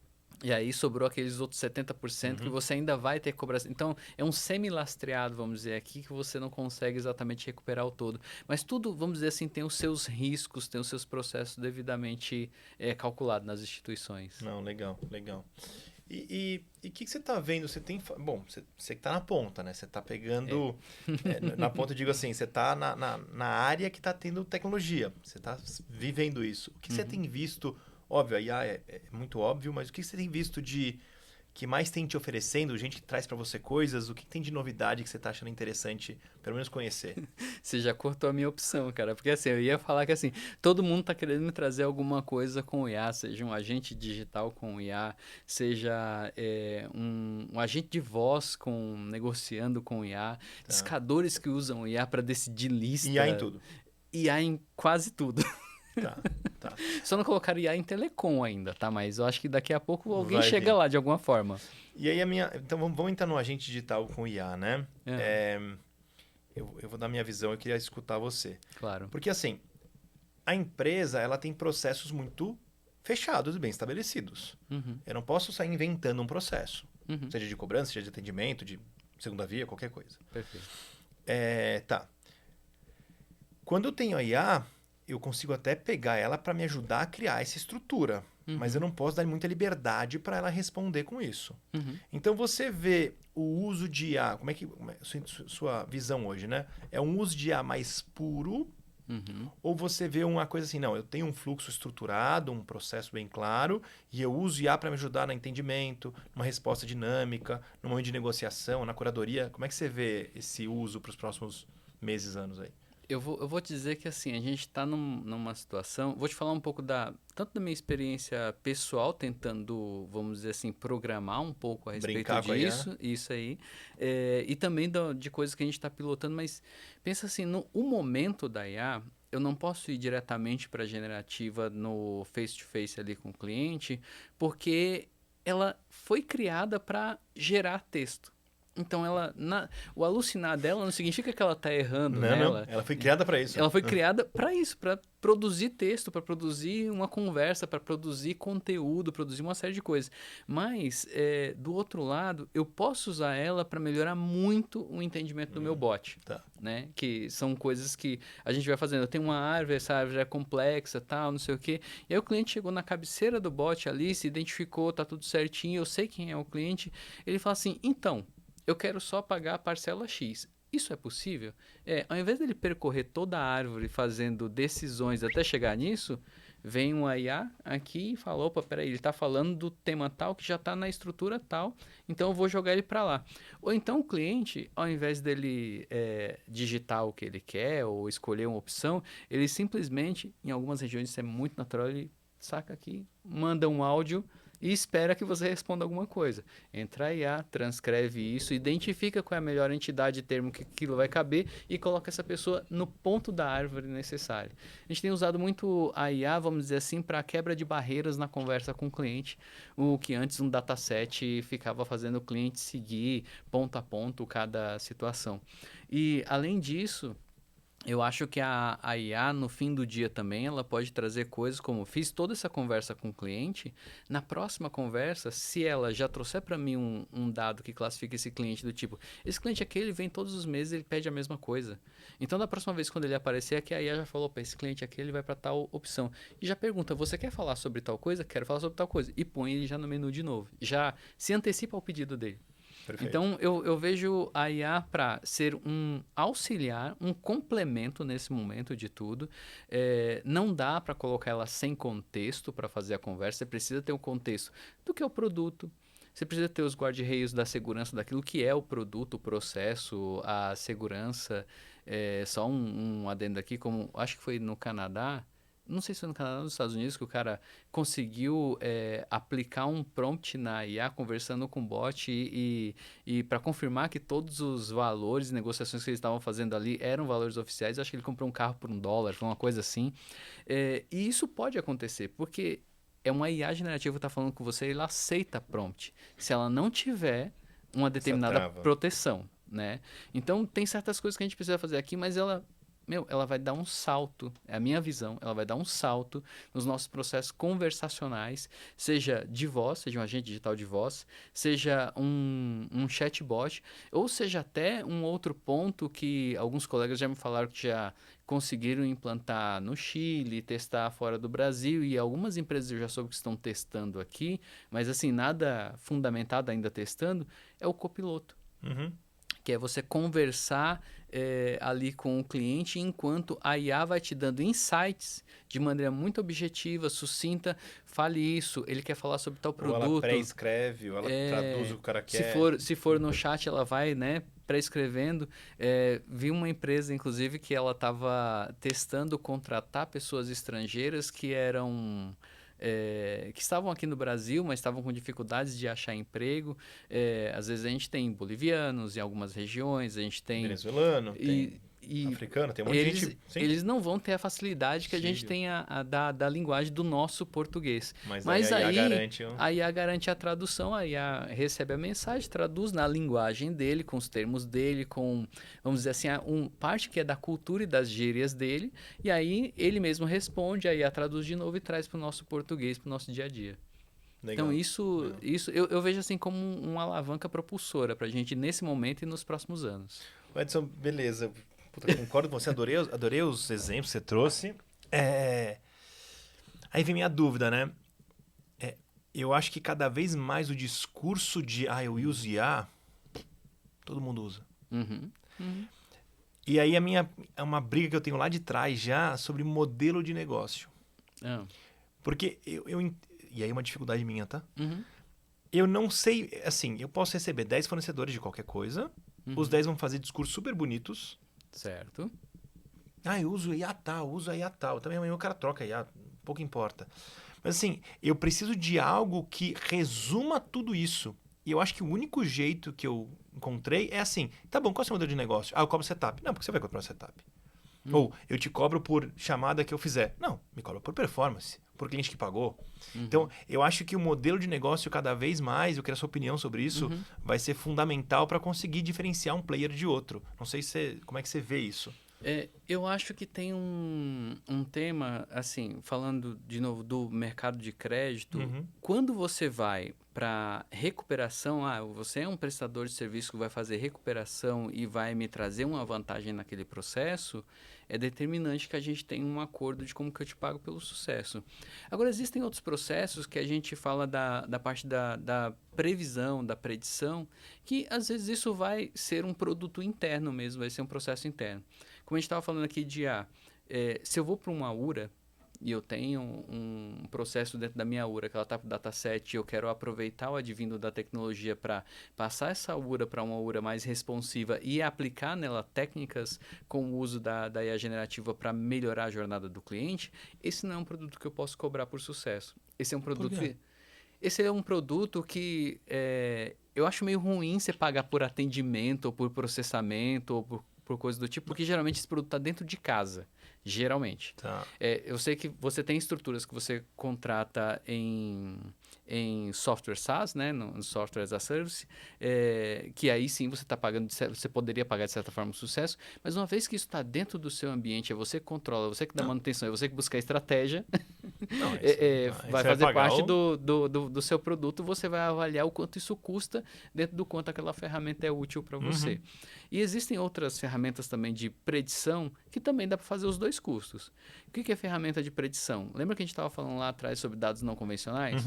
E aí sobrou aqueles outros 70% que você ainda vai ter que cobrar. Então, é um semi-lastreado, vamos dizer, aqui que você não consegue exatamente recuperar o todo. Mas tudo, vamos dizer assim, tem os seus riscos, tem os seus processos devidamente calculados nas instituições. Não, legal. E o que você está vendo? Você tem... Bom, você que está na ponta, né? Você está pegando... na ponta, eu digo assim, você está na área que está tendo tecnologia. Você está vivendo isso. O que você tem visto... Óbvio, a IA é muito óbvio, mas o que você tem visto que mais tem te oferecendo? Gente que traz para você coisas? O que tem de novidade que você tá achando interessante, pelo menos conhecer? Você já cortou a minha opção, cara. Porque assim, eu ia falar que assim, todo mundo tá querendo me trazer alguma coisa com o IA, seja um agente digital com o IA, seja um agente de voz negociando com o IA, Tá. discadores que usam o IA para decidir IA em lista, tudo. IA em quase tudo. Tá, tá. Só não colocaram IA em telecom ainda, tá? Mas eu acho que daqui a pouco alguém Vai chega vir. lá de alguma forma. E aí Então vamos entrar no agente digital com IA, né? Aham, É, eu vou dar minha visão, eu queria escutar você. claro. Porque assim, a empresa, ela tem processos muito fechados e bem estabelecidos. Uhum, Eu não posso sair inventando um processo. uhum, Seja de cobrança, seja de atendimento, de segunda via, qualquer coisa. perfeito. Tá. Quando eu tenho a IA, eu consigo até pegar ela para me ajudar a criar essa estrutura. Mas eu Uhum, não posso dar muita liberdade para ela responder com isso. uhum. Então você vê o uso de IA, como é sua visão hoje, né? É um uso de IA mais puro, Uhum. ou você vê uma coisa assim, não, eu tenho um fluxo estruturado, um processo bem claro, e eu uso IA para me ajudar no entendimento, numa resposta dinâmica, no momento de negociação, na curadoria. Como é que você vê esse uso para os próximos meses, anos aí? Eu vou te dizer que assim, a gente está numa situação. Vou te falar um pouco tanto da minha experiência pessoal, tentando, vamos dizer assim, programar um pouco a respeito Brincar com a IA? disso, isso aí, e também de coisas que a gente está pilotando, mas pensa assim, no o momento da IA, eu não posso ir diretamente para a generativa no face-to-face ali com o cliente, porque ela foi criada para gerar texto. Então, o alucinar dela não significa que ela está errando Não, não. nela. Ela foi criada para isso. Ela foi criada para isso, para produzir texto, para produzir uma conversa, para produzir conteúdo, produzir uma série de coisas. Mas, do outro lado, eu posso usar ela para melhorar muito o entendimento do meu bot. Tá. Né? Que são coisas que a gente vai fazendo. Eu tenho uma árvore, essa árvore é complexa, tal, não sei o quê. E aí o cliente chegou na cabeceira do bot ali, se identificou, tá tudo certinho, eu sei quem é o cliente. Ele fala assim: então, eu quero só pagar a parcela X. Isso é possível? Ao invés dele percorrer toda a árvore fazendo decisões até chegar nisso, vem um IA aqui e fala, opa, peraí, ele está falando do tema tal que já está na estrutura tal, então eu vou jogar ele para lá. Ou então o cliente, ao invés dele digitar o que ele quer ou escolher uma opção, ele simplesmente, em algumas regiões isso é muito natural, ele saca aqui, manda um áudio e espera que você responda alguma coisa. Entra a IA, transcreve isso, identifica qual é a melhor entidade e termo que aquilo vai caber e coloca essa pessoa no ponto da árvore necessário. A gente tem usado muito a IA, vamos dizer assim, para quebra de barreiras na conversa com o cliente, o que antes um dataset ficava fazendo o cliente seguir ponto a ponto cada situação. E, além disso, eu acho que a IA, no fim do dia também, ela pode trazer coisas como, fiz toda essa conversa com o cliente, na próxima conversa, se ela já trouxer para mim um dado que classifica esse cliente do tipo, esse cliente aqui, ele vem todos os meses, ele pede a mesma coisa. Então, da próxima vez, quando ele aparecer aqui, a IA já falou, opa, esse cliente aqui, ele vai para tal opção. E já pergunta, você quer falar sobre tal coisa? Quero falar sobre tal coisa. E põe ele já no menu de novo. Já se antecipa ao pedido dele. Perfeito. Então, eu vejo a IA para ser um auxiliar, um complemento nesse momento de tudo. Não dá para colocar ela sem contexto para fazer a conversa. Você precisa ter um contexto do que é o produto. Você precisa ter os guarda-reios da segurança daquilo que é o produto, o processo, a segurança. Só um adendo aqui, como acho que foi no Canadá. Não sei se foi no Canadá ou nos Estados Unidos que o cara conseguiu aplicar um prompt na IA conversando com o bot e para confirmar que todos os valores e negociações que eles estavam fazendo ali eram valores oficiais. Eu acho que ele comprou um carro por $1, foi uma coisa assim. E isso pode acontecer, porque é uma IA generativa que está falando com você e ela aceita prompt. Se ela não tiver uma Essa determinada trava. proteção, né? Então, tem certas coisas que a gente precisa fazer aqui, mas ela vai dar um salto, é a minha visão, ela vai dar um salto nos nossos processos conversacionais, seja de voz, seja um agente digital de voz, seja um chatbot, ou seja até um outro ponto que alguns colegas já me falaram que já conseguiram implantar no Chile, testar fora do Brasil, e algumas empresas eu já soube que estão testando aqui, mas assim, nada fundamentado ainda testando, é o copiloto. Uhum. que é você conversar ali com o cliente, enquanto a IA vai te dando insights de maneira muito objetiva, sucinta. Fale isso, ele quer falar sobre tal Ou ela produto. pré-escreve, ou ela traduz o que o cara Se quer. for, se for no chat, ela vai, né, pré-escrevendo. Vi uma empresa, inclusive, que ela estava testando contratar pessoas estrangeiras que eram... que estavam aqui no Brasil, mas estavam com dificuldades de achar emprego. Às vezes a gente tem bolivianos em algumas regiões, a gente tem... Venezuelano, tem E africano, tem um monte de gente. Sim. eles não vão ter a facilidade que a gente Sírio. tem da linguagem do nosso português. Mas aí a IA garante. A IA garante a tradução, a IA recebe a mensagem, traduz na linguagem dele, com os termos dele, com, vamos dizer assim, parte que é da cultura e das gírias dele, e aí ele mesmo responde, a IA traduz de novo e traz para o nosso português, para o nosso dia a dia. Legal. Então, isso eu vejo assim como uma alavanca propulsora para a gente nesse momento e nos próximos anos. Edson, beleza. Puta, concordo com você, adorei os exemplos que você trouxe. Aí vem minha dúvida, né? Eu acho que cada vez mais o discurso de eu uso IA, todo mundo usa. Uhum. E aí é uma briga que eu tenho lá de trás já sobre modelo de negócio. Porque e aí é uma dificuldade minha, tá? Uhum. Eu não sei, assim, eu posso receber 10 fornecedores de qualquer coisa, os 10 vão fazer discursos super bonitos. Certo. Eu uso IA tal, uso a IA tal. Também amanhã o cara troca IA, pouco importa. Mas assim, eu preciso de algo que resuma tudo isso. E eu acho que o único jeito que eu encontrei é assim, tá bom, qual é o seu modelo de negócio? Eu cobro setup. Não, porque você vai cobrar o setup. Ou eu te cobro por chamada que eu fizer. Não, me cobra por performance, por cliente que pagou. Então, eu acho que o modelo de negócio cada vez mais, eu quero a sua opinião sobre isso, vai ser fundamental para conseguir diferenciar um player de outro. Não sei como é que você vê isso. Eu acho que tem um tema, assim, falando de novo do mercado de crédito, quando você vai para recuperação, você é um prestador de serviço que vai fazer recuperação e vai me trazer uma vantagem naquele processo, é determinante que a gente tenha um acordo de como que eu te pago pelo sucesso. Agora, existem outros processos que a gente fala da parte da previsão, da predição, que às vezes isso vai ser um produto interno mesmo, vai ser um processo interno. Como a gente estava falando aqui de se eu vou para uma URA e eu tenho um processo dentro da minha URA que ela está para o dataset e eu quero aproveitar o advindo da tecnologia para passar essa URA para uma URA mais responsiva e aplicar nela técnicas com o uso da IA generativa para melhorar a jornada do cliente, esse não é um produto que eu posso cobrar por sucesso. Esse é um produto que eu acho meio ruim você pagar por atendimento ou por processamento ou por coisa do tipo, porque geralmente esse produto está dentro de casa. Geralmente. Tá. Eu sei que você tem estruturas que você contrata em software SaaS, né, no software as a service, que aí sim você está pagando, você poderia pagar de certa forma o sucesso, mas uma vez que isso está dentro do seu ambiente, é você que controla, você que dá manutenção, é você que busca a estratégia, vai fazer parte do seu produto, você vai avaliar o quanto isso custa dentro do quanto aquela ferramenta é útil para você. E existem outras ferramentas também de predição que também dá para fazer os dois custos. O que é ferramenta de predição? Lembra que a gente estava falando lá atrás sobre dados não convencionais?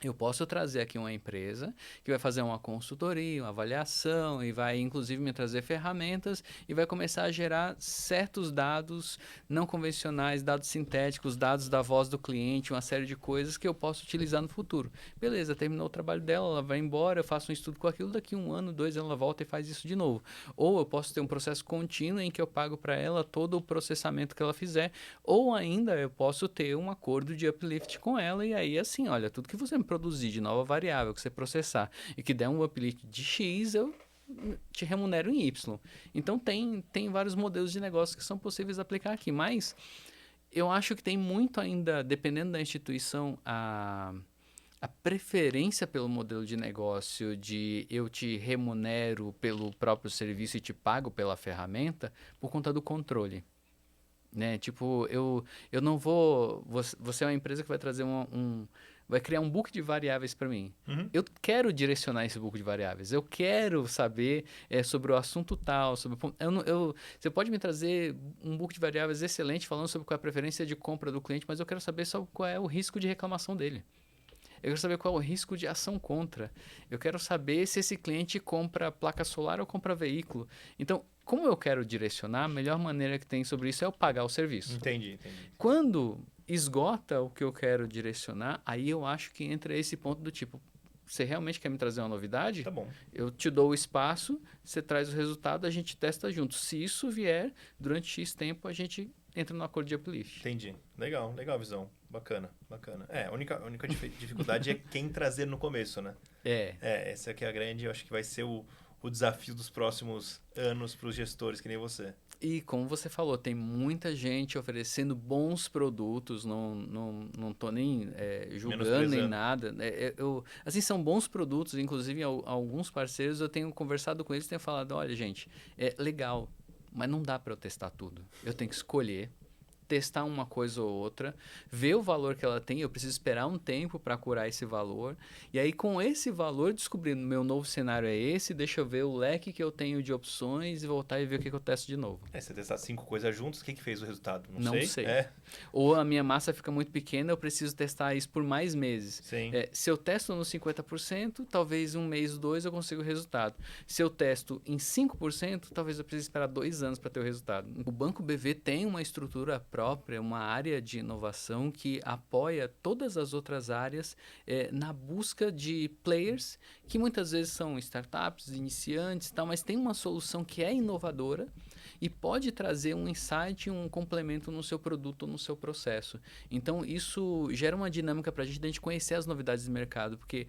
Eu posso trazer aqui uma empresa que vai fazer uma consultoria, uma avaliação e vai inclusive me trazer ferramentas e vai começar a gerar certos dados não convencionais, dados sintéticos, dados da voz do cliente, uma série de coisas que eu posso utilizar no futuro. Beleza, terminou o trabalho dela, ela vai embora, eu faço um estudo com aquilo, daqui 1 ano, 2 ela volta e faz isso de novo. Ou eu posso ter um processo contínuo em que eu pago para ela todo o processamento que ela fizer, ou ainda eu posso ter um acordo de uplift com ela e aí assim, olha, tudo que você me produzir de nova variável que você processar e que der um uplift de X, eu te remunero em Y. Então, tem vários modelos de negócio que são possíveis de aplicar aqui, mas eu acho que tem muito ainda, dependendo da instituição, a preferência pelo modelo de negócio de eu te remunero pelo próprio serviço e te pago pela ferramenta por conta do controle. Né? Tipo, eu não vou... Você é uma empresa que vai trazer vai criar um book de variáveis para mim. Eu quero direcionar esse book de variáveis. Eu quero saber sobre o assunto tal. Você pode me trazer um book de variáveis excelente falando sobre qual é a preferência de compra do cliente, mas eu quero saber só qual é o risco de reclamação dele. Eu quero saber qual é o risco de ação contra. Eu quero saber se esse cliente compra placa solar ou compra veículo. Então, como eu quero direcionar, a melhor maneira que tem sobre isso é eu pagar o serviço. Entendi. Quando esgota o que eu quero direcionar, aí eu acho que entra esse ponto do tipo, você realmente quer me trazer uma novidade? Tá bom. Eu te dou o espaço, você traz o resultado, a gente testa junto. Se isso vier, durante X tempo, a gente entra no acordo de uplift. Entendi. Legal a visão. Bacana. A única dificuldade é quem trazer no começo, né? Essa aqui é a grande, eu acho que vai ser o desafio dos próximos anos para os gestores, que nem você. E como você falou, tem muita gente oferecendo bons produtos, não tô nem julgando nem nada. Assim, são bons produtos, inclusive alguns parceiros eu tenho conversado com eles e tenho falado, olha gente, é legal, mas não dá para eu testar tudo. Eu tenho que escolher, testar uma coisa ou outra, ver o valor que ela tem, eu preciso esperar um tempo para curar esse valor, e aí com esse valor, descobrindo meu novo cenário é esse, deixa eu ver o leque que eu tenho de opções e voltar e ver o que eu testo de novo. Você testar 5 coisas juntas, o que fez o resultado? Não sei. Ou a minha massa fica muito pequena, eu preciso testar isso por mais meses. Sim. Se eu testo no 50%, talvez um mês, 2 eu consiga o resultado. Se eu testo em 5%, talvez eu precise esperar 2 anos para ter o resultado. O Banco BV tem uma estrutura própria, uma área de inovação que apoia todas as outras áreas na busca de players que muitas vezes são startups, iniciantes e tal, mas tem uma solução que é inovadora e pode trazer um insight, um complemento no seu produto ou no seu processo. Então, isso gera uma dinâmica para a gente conhecer as novidades do mercado, porque,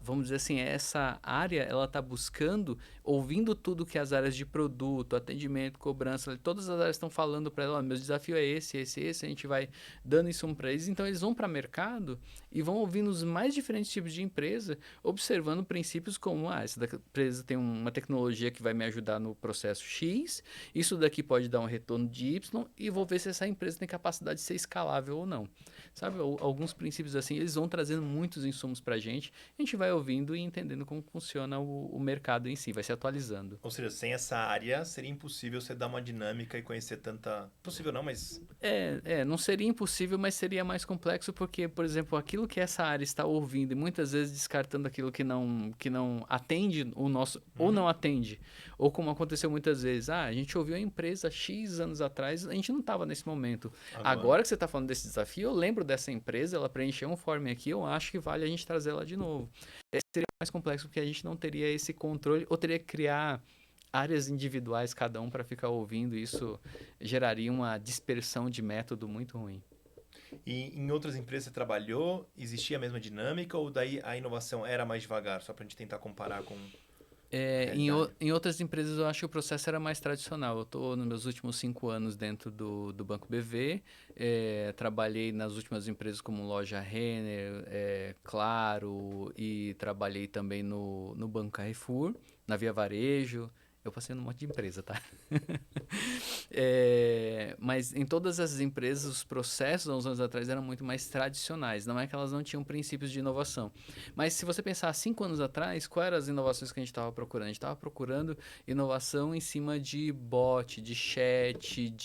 vamos dizer assim, essa área ela está buscando, ouvindo tudo que as áreas de produto, atendimento, cobrança, todas as áreas estão falando para ela, meu desafio é esse, a gente vai dando isso para eles. Então, eles vão para o mercado e vão ouvindo os mais diferentes tipos de empresa, observando princípios como, essa empresa tem uma tecnologia que vai me ajudar no processo X, isso daqui pode dar um retorno de Y e vou ver se essa empresa tem capacidade de ser escalável ou não. Sabe, alguns princípios assim, eles vão trazendo muitos insumos para a gente vai ouvindo e entendendo como funciona o mercado em si, vai se atualizando. Ou seja, sem essa área, seria impossível você dar uma dinâmica e conhecer tanta... Possível não, mas... Não seria impossível, mas seria mais complexo porque, por exemplo, aquilo que essa área está ouvindo e muitas vezes descartando aquilo que não atende o nosso, ou não atende, ou como aconteceu muitas vezes, a gente ouviu a empresa X anos atrás, a gente não estava nesse momento. Agora que você está falando desse desafio, eu lembro dessa empresa, ela preencheu um form aqui, eu acho que vale a gente trazer ela de novo. Seria mais complexo porque a gente não teria esse controle, ou teria que criar áreas individuais, cada um para ficar ouvindo, isso geraria uma dispersão de método muito ruim. E em outras empresas você trabalhou, existia a mesma dinâmica ou daí a inovação era mais devagar, só para a gente tentar comparar com... Em outras empresas eu acho que o processo era mais tradicional. Eu estou nos meus últimos 5 anos dentro do Banco BV, trabalhei nas últimas empresas como Loja Renner, Claro, e trabalhei também no Banco Carrefour, na Via Varejo. Eu passei num monte de empresa, tá? Mas em todas essas empresas, os processos, há uns anos atrás, eram muito mais tradicionais. Não é que elas não tinham princípios de inovação. Mas se você pensar 5 anos atrás, quais eram as inovações que a gente estava procurando? A gente estava procurando inovação em cima de bot, de chat,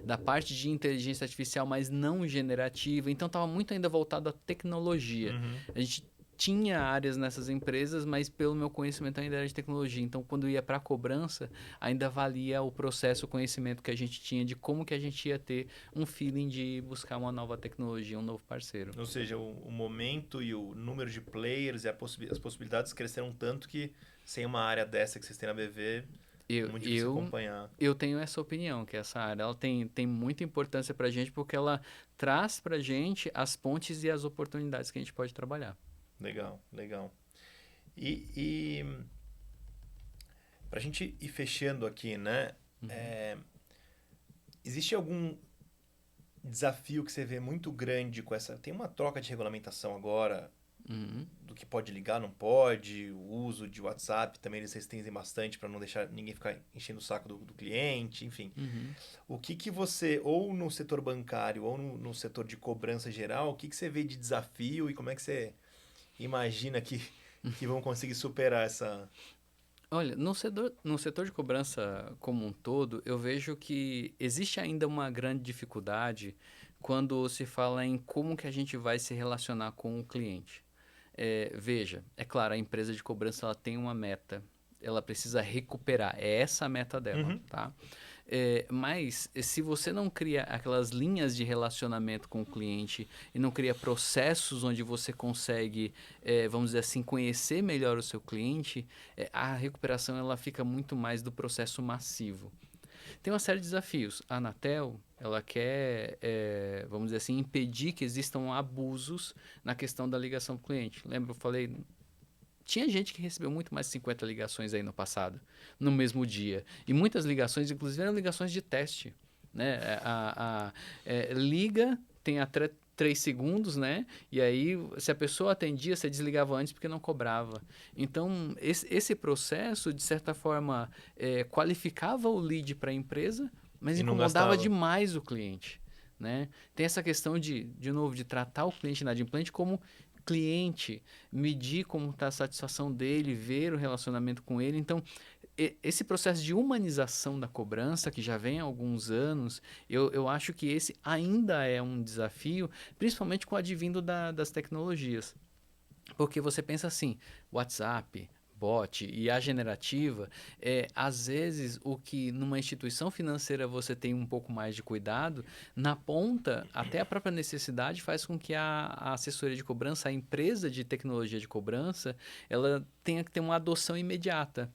da parte de inteligência artificial, mas não generativa. Então, estava muito ainda voltado à tecnologia. A gente tinha áreas nessas empresas, mas pelo meu conhecimento ainda era de tecnologia. Então, quando ia para a cobrança, ainda valia o processo, o conhecimento que a gente tinha de como que a gente ia ter um feeling de buscar uma nova tecnologia, um novo parceiro. Ou seja, o momento e o número de players e as possibilidades cresceram tanto que sem uma área dessa que vocês têm na BV, é muito difícil acompanhar. Eu tenho essa opinião, que essa área ela tem muita importância para a gente, porque ela traz para a gente as pontes e as oportunidades que a gente pode trabalhar. Legal. E para a gente ir fechando aqui, né? Existe algum desafio que você vê muito grande com essa... Tem uma troca de regulamentação agora, do que pode ligar, não pode, o uso de WhatsApp também eles restringem bastante para não deixar ninguém ficar enchendo o saco do cliente, enfim. O que você, ou no setor bancário, ou no setor de cobrança geral, o que você vê de desafio e como é que você... imagina que vão conseguir superar essa... Olha, no setor de cobrança como um todo, eu vejo que existe ainda uma grande dificuldade quando se fala em como que a gente vai se relacionar com o cliente. Veja, é claro, a empresa de cobrança ela tem uma meta, ela precisa recuperar, é essa a meta dela, Uhum. tá? Mas se você não cria aquelas linhas de relacionamento com o cliente e não cria processos onde você consegue, vamos dizer assim, conhecer melhor o seu cliente, a recuperação ela fica muito mais do processo massivo. Tem uma série de desafios. A Anatel, ela quer, vamos dizer assim, impedir que existam abusos na questão da ligação para o cliente. Lembra, eu falei, tinha gente que recebeu muito mais de 50 ligações aí no passado, no mesmo dia. E muitas ligações, inclusive, eram ligações de teste. Né? Liga, tem até 3 segundos, né? E aí, se a pessoa atendia, você desligava antes porque não cobrava. Então, esse processo, de certa forma, qualificava o lead para a empresa, mas E não incomodava gastava. demais o cliente. Né? Tem essa questão de novo, de tratar o cliente inadimplente como cliente, medir como está a satisfação dele, ver o relacionamento com ele. Então, esse processo de humanização da cobrança, que já vem há alguns anos, eu acho que esse ainda é um desafio, principalmente com o advindo das tecnologias. Porque você pensa assim, WhatsApp, bot e a generativa, às vezes o que numa instituição financeira você tem um pouco mais de cuidado, na ponta, até a própria necessidade faz com que a assessoria de cobrança, a empresa de tecnologia de cobrança, ela tenha que ter uma adoção imediata.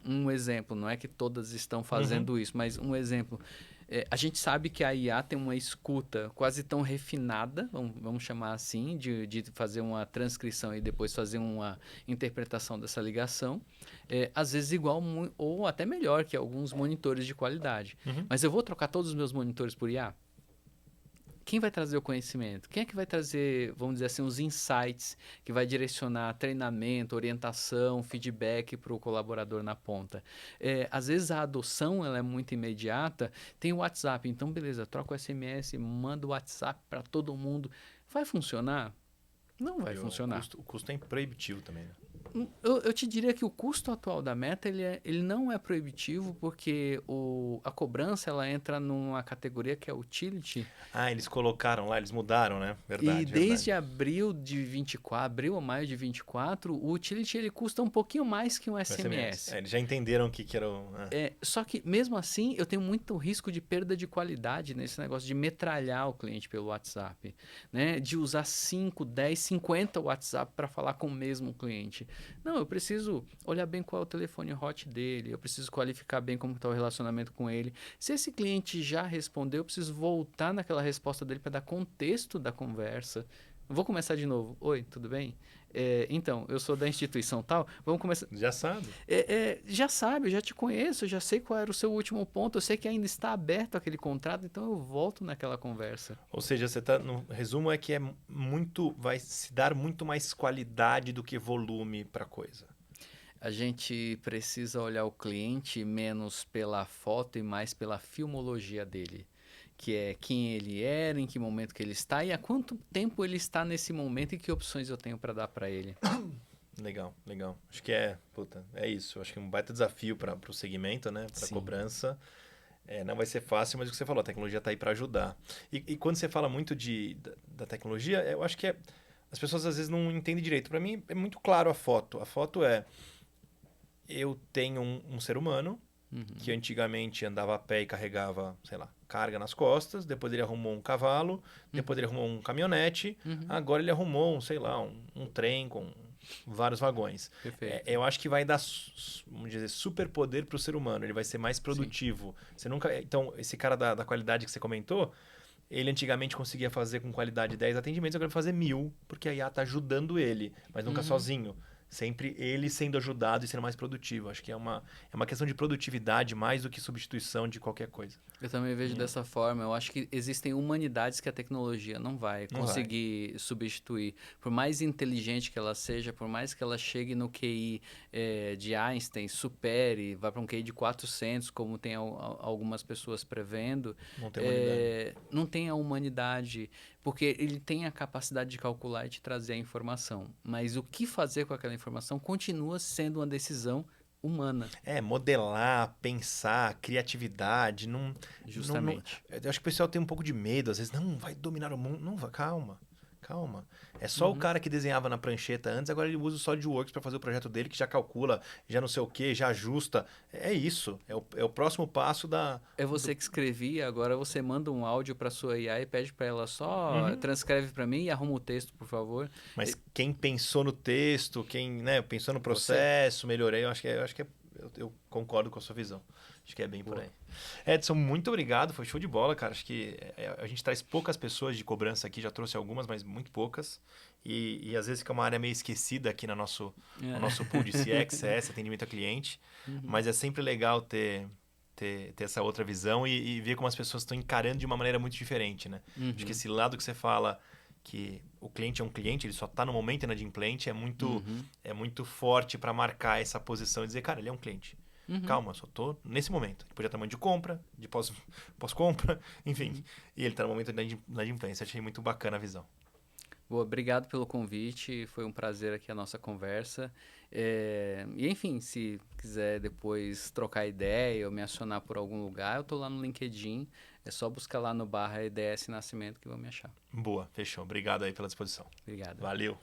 Um exemplo, não é que todas estão Uhum. fazendo isso, mas um exemplo. A gente sabe que a IA tem uma escuta quase tão refinada, vamos chamar assim, de fazer uma transcrição e depois fazer uma interpretação dessa ligação. Às vezes igual ou até melhor que alguns monitores de qualidade. Uhum. Mas eu vou trocar todos os meus monitores por IA? Quem vai trazer o conhecimento? Quem é que vai trazer, vamos dizer assim, os insights que vai direcionar treinamento, orientação, feedback para o colaborador na ponta? Às vezes a adoção ela é muito imediata. Tem o WhatsApp, então beleza, troca o SMS, manda o WhatsApp para todo mundo. Vai funcionar? Não vai E o funcionar. custo, o custo é proibitivo também, né? Eu te diria que o custo atual da Meta ele não é proibitivo porque a cobrança ela entra numa categoria que é utility. Ah, eles colocaram lá, eles mudaram, né? E Verdade, desde verdade. abril de 24, abril ou maio de 24, o utility ele custa um pouquinho mais que um O SMS. SMS. Eles já entenderam o que, que era o. Só que mesmo assim eu tenho muito risco de perda de qualidade nesse negócio de metralhar o cliente pelo WhatsApp, né? De usar 5, 10, 50 WhatsApp para falar com o mesmo cliente. Não, eu preciso olhar bem qual é o telefone hot dele, eu preciso qualificar bem como está o relacionamento com ele. Se esse cliente já respondeu, eu preciso voltar naquela resposta dele para dar contexto da conversa. Vou começar de novo. Oi, tudo bem? Então, eu sou da instituição tal. Vamos começar. Já sabe. Já sabe, eu já te conheço, eu já sei qual era o seu último ponto, eu sei que ainda está aberto aquele contrato, então eu volto naquela conversa. Ou seja, você tá. No resumo é que é muito. Vai se dar muito mais qualidade do que volume para coisa. A gente precisa olhar o cliente menos pela foto e mais pela filmologia dele, que é quem ele era, em que momento que ele está e há quanto tempo ele está nesse momento e que opções eu tenho para dar para ele. Legal, legal. Acho que é, puta, é isso. Acho que é um baita desafio para o segmento, né? Para Sim. cobrança. Não vai ser fácil, mas o que você falou, a tecnologia está aí para ajudar. E quando você fala muito da tecnologia, eu acho que as pessoas às vezes não entendem direito. Para mim é muito claro a foto. A foto eu tenho um ser humano que Uhum. antigamente andava a pé e carregava, sei lá, carga nas costas, depois ele arrumou um cavalo, depois Uhum. ele arrumou um caminhonete, Uhum. agora ele arrumou, sei lá, um trem com vários vagões. Perfeito. Eu acho que vai dar, vamos dizer, superpoder para o ser humano, ele vai ser mais Sim. produtivo. Você nunca, então, esse cara da qualidade que você comentou, ele antigamente conseguia fazer com qualidade 10 atendimentos, agora vai fazer 1000, porque a IA está ajudando ele, mas nunca Uhum. sozinho. Sempre ele sendo ajudado e sendo mais produtivo. Acho que é uma questão de produtividade mais do que substituição de qualquer coisa. Eu também vejo E dessa forma. Eu acho que existem humanidades que a tecnologia não vai não vai. conseguir substituir. Por mais inteligente que ela seja, por mais que ela chegue no QI de Einstein, supere, vá para um QI de 400, como tem algumas pessoas prevendo, Não tem humanidade. não tem a humanidade, porque ele tem a capacidade de calcular e te trazer a informação. Mas o que fazer com aquela informação continua sendo uma decisão humana. Modelar, pensar, criatividade, Justamente. Eu acho que o pessoal tem um pouco de medo, às vezes, não, vai dominar o mundo. Não, calma. É só o cara que desenhava na prancheta antes, agora ele usa o SolidWorks para fazer o projeto dele, que já calcula, já não sei o que, já ajusta. É isso. É o próximo passo da. É você que escrevia, agora você manda um áudio para sua IA e pede para ela só transcreve para mim e arruma o texto, por favor. Mas quem pensou no texto, quem, né, pensou no Você. processo, melhorei, eu concordo com a sua visão. Acho que é bem por Boa. aí. Edson, muito obrigado, foi show de bola, cara. Acho que a gente traz poucas pessoas de cobrança aqui, já trouxe algumas, mas muito poucas. E às vezes fica uma área meio esquecida aqui no nosso pool de CX, CS, atendimento a cliente. Mas é sempre legal ter essa outra visão e ver como as pessoas estão encarando de uma maneira muito diferente, né? Acho que esse lado que você fala que o cliente é um cliente, ele só está no momento inadimplente, é muito forte para marcar essa posição e dizer, cara, ele é um cliente. Calma, só tô nesse momento. Ele podia estar no momento de compra, de pós-compra, enfim. E ele está no momento de inadimplência. Achei muito bacana a visão. Boa, obrigado pelo convite, foi um prazer aqui a nossa conversa. E enfim, se quiser depois trocar ideia ou me acionar por algum lugar, eu tô lá no LinkedIn, é só buscar lá no /EDS Nascimento que vão me achar. Boa, fechou. Obrigado aí pela disposição. Obrigado. Valeu.